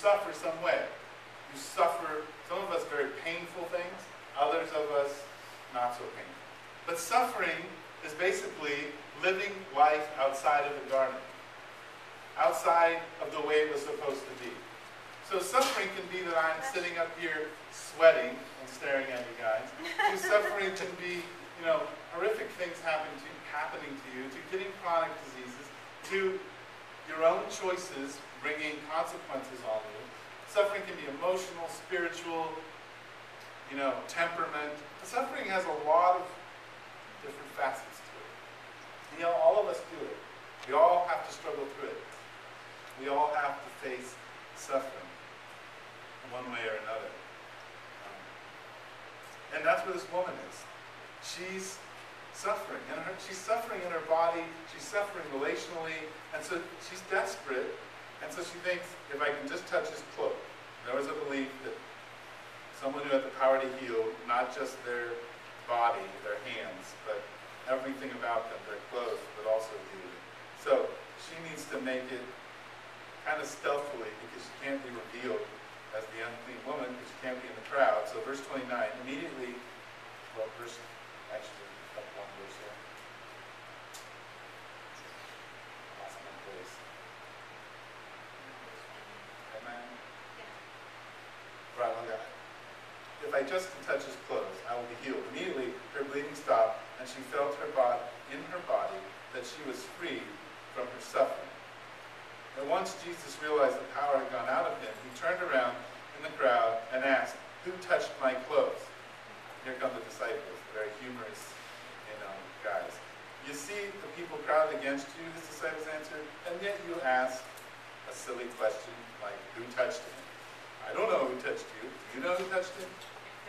suffer some way. You suffer, some of us, very painful things, others of us not so painful. But suffering is basically living life outside of the garden, outside of the way it was supposed to be. So suffering can be that I'm sitting up here sweating and staring at you guys. Suffering can be, horrific things happening to you, to getting chronic diseases, to your own choices bringing consequences on you. Suffering can be emotional, spiritual, temperament. Suffering has a lot of different facets to it. All of us do it. We all have to struggle through it. We all have to face suffering in one way or another. And that's where this woman is. She's suffering. She's suffering in her body. She's suffering relationally. And so she's desperate. And so she thinks, if I can just touch his cloak. There was a belief that someone who had the power to heal, not just their body, their hands, but everything about them, their clothes, would also do. So she needs to make it kind of stealthily, because she can't be revealed as the unclean woman, because she can't be in the crowd. So verse 29, immediately, actually, up one verse here. Lost my place. Amen? Yeah. Right, well, if I just can touch his clothes, I will be healed. Immediately, her bleeding stopped, and she felt in her body that she was freed from her suffering. And once Jesus realized the power had gone out of him, he turned around in the crowd and asked, "Who touched my clothes?" Here come the disciples, very humorous, guys. You see the people crowded against you, his disciples answered, and yet you ask a silly question like, "Who touched him?" I don't know who touched you. Do you know who touched him?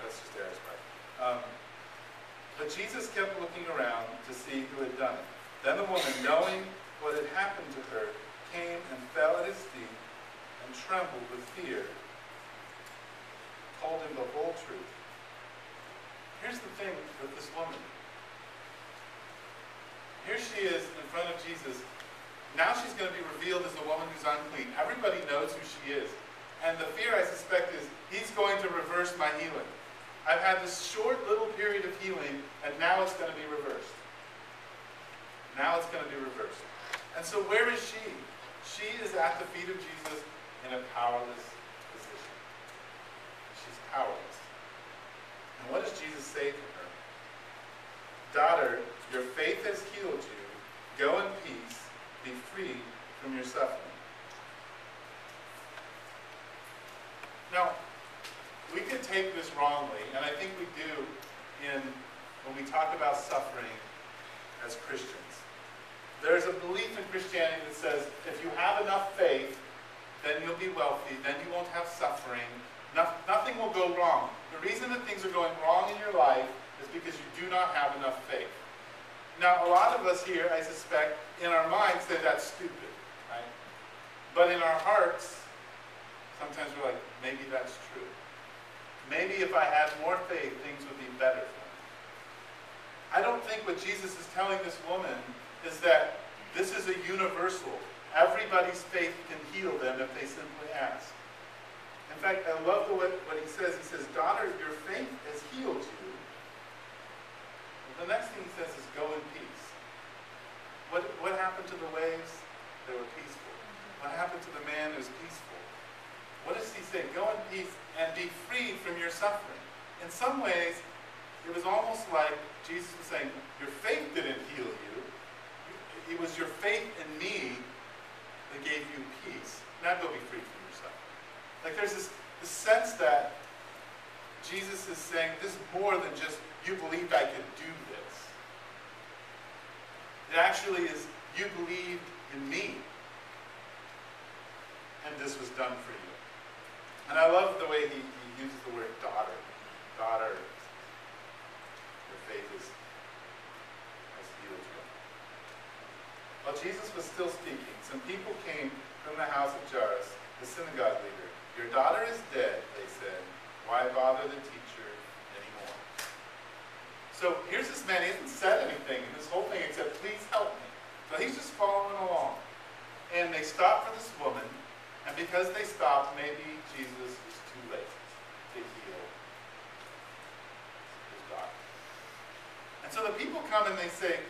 That's just Eric's part. But Jesus kept looking around to see who had done it. Then the woman, knowing what had happened to her, came and fell at his feet and trembled with fear, told him the whole truth. Here's the thing with this woman. Here she is in front of Jesus. Now she's going to be revealed as the woman who's unclean. Everybody knows who she is. And the fear, I suspect, is he's going to reverse my healing. I've had this short little period of healing, and now it's going to be reversed. Now it's going to be reversed. And so where is she? She is at the feet of Jesus in a powerless position. She's powerless. And what does Jesus say to her? "Daughter, your faith has healed you. Go in peace. Be free from your suffering." Now, we could take this wrongly, and I think we do when we talk about suffering as Christians. There's a belief in Christianity that says if you have enough faith, then you'll be wealthy, then you won't have suffering, nothing will go wrong. The reason that things are going wrong in your life is because you do not have enough faith. Now, a lot of us here, I suspect, in our minds say that's stupid, right? But in our hearts, sometimes we're like, maybe that's true. Maybe if I had more faith, things would be better for me. I don't think what Jesus is telling this woman is that this is a universal. Everybody's faith can heal them if they simply ask. In fact, I love what he says. He says, "Daughter, your faith has healed you." The next thing he says is, "Go in peace." What happened to the waves? They were peaceful. What happened to the man? It was peaceful. What does he say? Go in peace and be freed from your suffering. In some ways, it was almost like Jesus was saying, your faith didn't heal you. It was your faith in me that gave you peace. Now go be free from your suffering. Like there's this sense that Jesus is saying, this is more than just, you believed I could do this. It actually is, you believed in me. And this was done for you. And I love the way he uses the word daughter. Daughter, your faith has healed you. While Jesus was still speaking, some people came from the house of Jairus, the synagogue leader. Your daughter is dead, they said. Why bother the teacher anymore? So here's this man, he hasn't said anything in this whole thing except, please help me. So he's just following along. And they stop for this woman, and because they stopped, maybe Jesus was too late to heal his daughter. And so the people come and they say,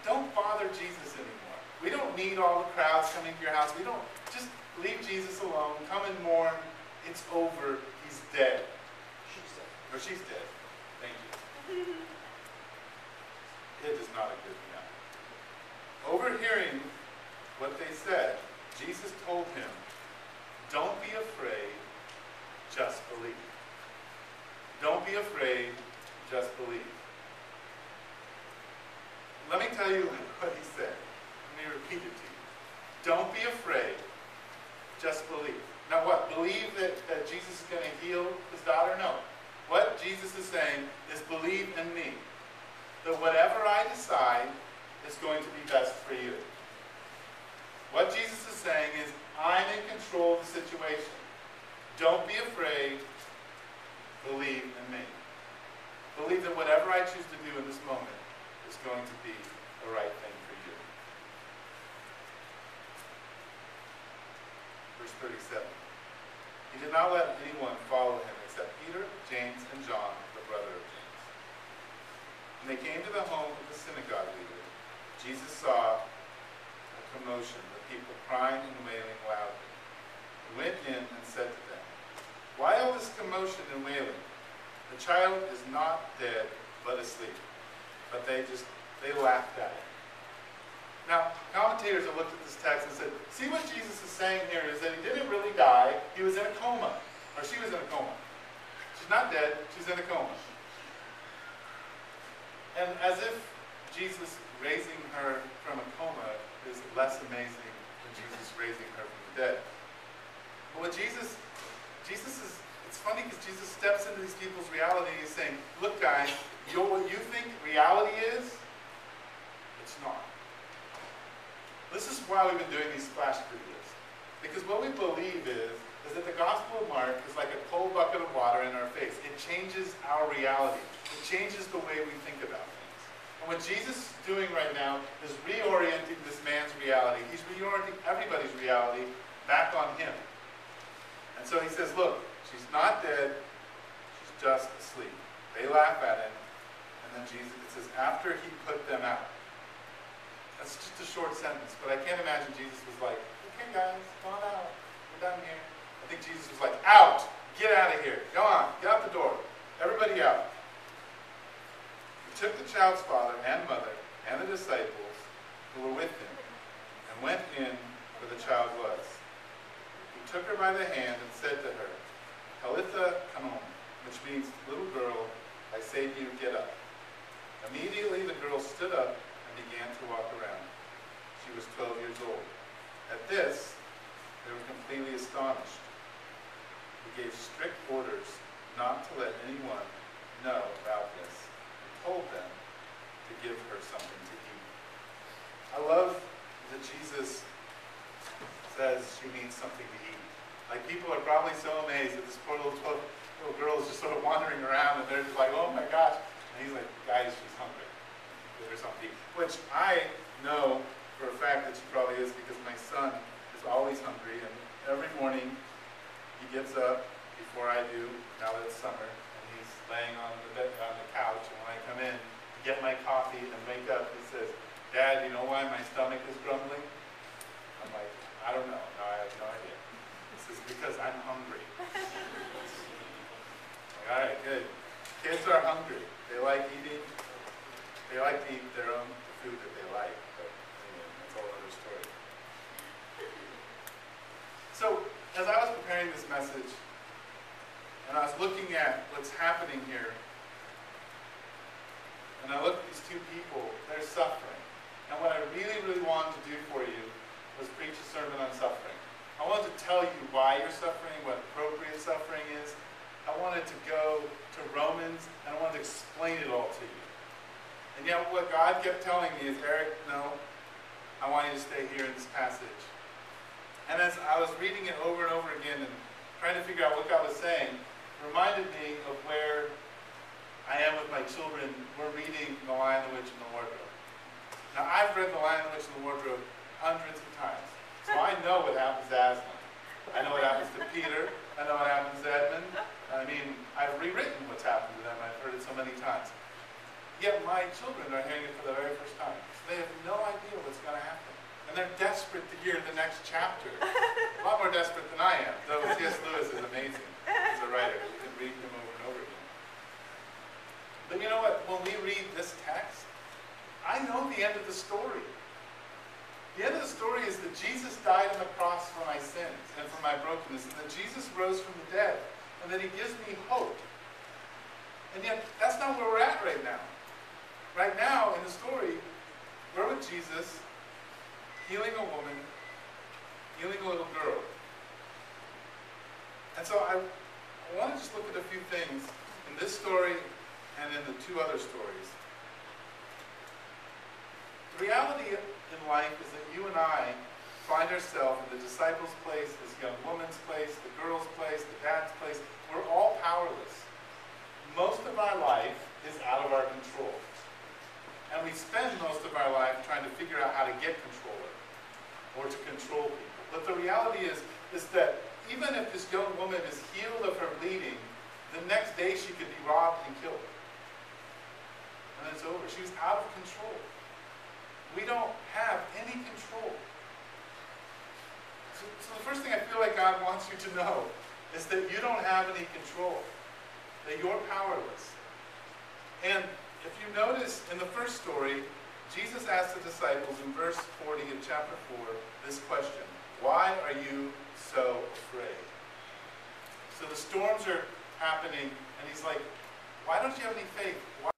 don't bother Jesus anymore. We don't need all the crowds coming to your house. We don't, just leave Jesus alone. Come and mourn. It's over. He's dead. She's dead. Or she's dead. Thank you. It is not a good enough. Overhearing what they said, Jesus told him, don't be afraid, just believe. Don't be afraid, just believe. Let me tell you what he said. Let me repeat it to you. Don't be afraid, just believe. Now what? Believe that Jesus is going to heal his daughter? No. What Jesus is saying is believe in me. That whatever I decide is going to be best for you. What Jesus is saying is, I'm in control of the situation. Don't be afraid. Believe in me. Believe that whatever I choose to do in this moment is going to be the right thing for you. Verse 37. He did not let anyone follow him except Peter, James, and John, the brother of James. When they came to the home of the synagogue leader, Jesus saw a commotion, the people crying and wailing loudly. He went in and said to them, why all this commotion and wailing? The child is not dead, but asleep. But they laughed at it. Now, commentators have looked at this text and said, see what Jesus is saying here is that he didn't really die, he was in a coma. Or she was in a coma. She's not dead, she's in a coma. And as if Jesus raising her from a coma is less amazing than Jesus raising her from the dead. But what Jesus is, it's funny because Jesus steps into these people's reality and he's saying, look guys, what you think reality is, it's not. This is why we've been doing these flash videos. Because what we believe is that the Gospel of Mark is like a cold bucket of water in our face. It changes our reality. It changes the way we think about things. And what Jesus is doing right now is reorienting this man's reality. He's reorienting everybody's reality back on him. And so he says, look, she's not dead, she's just asleep. They laugh at him, and then Jesus, it says, after he put them out. That's just a short sentence, but I can't imagine Jesus was like, okay guys, come on out, we're done here. I think Jesus was like, out, get out of here, go on, get out the door, everybody out. He took the child's father and mother and the disciples who were with him and went in where the child was. He took her by the hand and said to her, Talitha Kamon, which means, little girl, I say to you, get up. Immediately the girl stood up and began to walk around. She was 12 years old. At this, they were completely astonished. He gave strict orders not to let anyone know about this. He told them to give her something to eat. I love that Jesus says she needs something to eat. Like, people are probably so amazed that this poor little girl is just sort of wandering around and they're just like, oh my gosh. And he's like, guys, she's hungry. Give her something to eat. Which I know for a fact that she probably is, because my son is always hungry, and every morning he gets up before I do, now that it's summer, and he's laying on the couch, and when I come in to get my coffee and wake up, he says, Dad, you know why my stomach is grumbling? I'm like, I don't know. No, I have no idea. He says, because I'm hungry. Like, all right, good. Kids are hungry. They like eating. They like to eat their own food that they like. But anyway, that's a whole other story. So, as I was preparing this message, and I was looking at what's happening here, and I looked at these two people, they're suffering. And what I really, really wanted to do for you was preach a sermon on suffering. I wanted to tell you why you're suffering, what appropriate suffering is. I wanted to go to Romans, and I wanted to explain it all to you. And yet what God kept telling me is, Eric, no, I want you to stay here in this passage. And as I was reading it over and over again and trying to figure out what God was saying, it reminded me of where I am with my children. We're reading The Lion, the Witch, and the Wardrobe. Now, I've read The Lion, the Witch, and the Wardrobe hundreds of times. So I know what happens to Aslan. I know what Peter. I know what happens to Edmund. I mean, I've rewritten what's happened to them. I've heard it so many times. Yet my children are hearing it for the very first time. So they have no idea what's going to happen. And they're desperate to hear the next chapter. A lot more desperate than I am, though C.S. Lewis is amazing as a writer. You can read him over and over again. But you know what? When we read this text, I know the end of the story. The end of the story is that Jesus died on the cross for my sins and for my brokenness, and that Jesus rose from the dead, and that he gives me hope. And yet, that's not where we're at right now. Right now, in the story, we're with Jesus, healing a woman, healing a little girl. And so I want to just look at a few things in this story and in the two other stories. The reality in life is that you and I find ourselves in the disciples' place, this young woman's place, the girl's place, the dad's place. We're all powerless. Most of our life is out of our control. And we spend most of our life trying to figure out how to get control of it, or to control people. But the reality is that even if this young woman is healed of her bleeding, the next day she could be robbed and killed. And it's over. She was out of control. We don't have any control. So the first thing I feel like God wants you to know is that you don't have any control. That you're powerless. And if you notice in the first story, Jesus asked the disciples in verse 40 of chapter 4 this question: why are you so afraid? So the storms are happening, and he's like, why don't you have any faith? Why